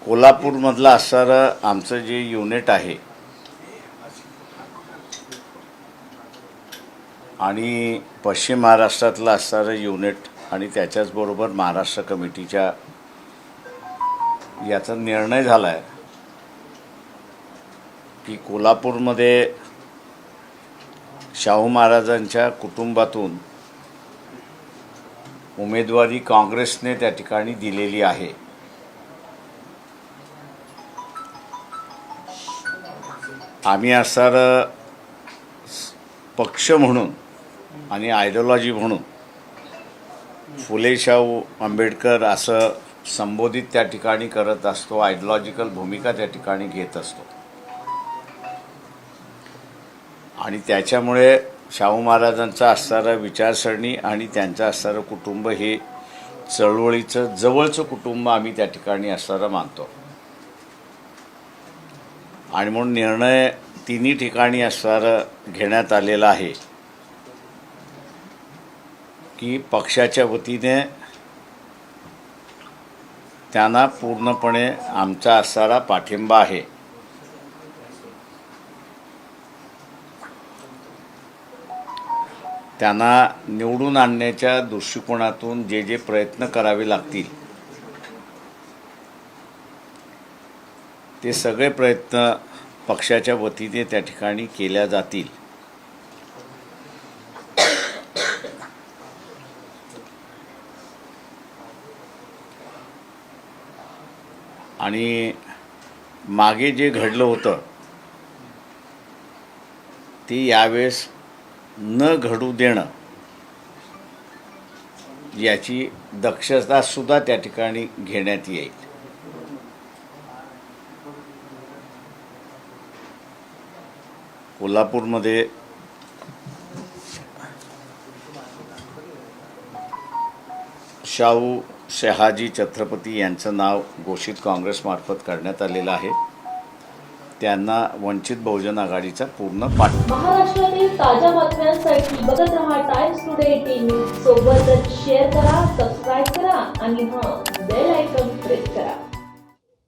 कोल्हापूरमधलं असणारं आमचं जे युनिट आहे आणि पश्चिम महाराष्ट्रातलं असणारं युनिट आणि त्याच्याचबरोबर महाराष्ट्र कमिटीच्या याचा निर्णय झाला आहे की कोल्हापूरमध्ये शाहू महाराजांच्या कुटुंबातून उमेदवारी काँग्रेसने त्या ठिकाणी दिलेली आहे। आम्ही असणारं पक्ष म्हणून आणि आयडिओलॉजी म्हणून फुले शाहू आंबेडकर असं संबोधित त्या ठिकाणी करत असतो, आयडिओलॉजिकल भूमिका त्या ठिकाणी घेत असतो आणि त्याच्यामुळे शाहू महाराजांचा असणारा विचारसरणी आणि त्यांचं असणारं कुटुंब हे चळवळीचं जवळचं कुटुंब आम्ही त्या ठिकाणी असणारं मानतो आणि म्हणून निर्णय तिन्ही ठिकाणी असणारं घेण्यात आलेला आहे की पक्षाच्या वतीने त्यांना पूर्णपणे आमचा असणारा पाठिंबा आहे। त्यांना निवडून आणण्याच्या दृष्टिकोनातून जे जे प्रयत्न करावे लागतील ते सगळे प्रयत्न पक्षाच्या वतीने त्या ठिकाणी केल्या जातील। आणि मागे जे घडलं होतं ते यावेळेस न घडू देणं याची दक्षतासुद्धा त्या ठिकाणी घेण्यात येईल। कोल्हापूरमध्ये शाहू शहाजी छत्रपती यांचं नाव घोषित काँग्रेसमार्फत करण्यात आलेलं आहे। त्यांना वंचित बहुजन आघाडीचा पूर्ण पाठिंबा। महाराष्ट्रातील ताज्या बातम्यांसाठी बघत रहा टाइम्स टुडे 18 न्यूज सोबतच शेअर करा, सबस्क्राइब करा आणि बेल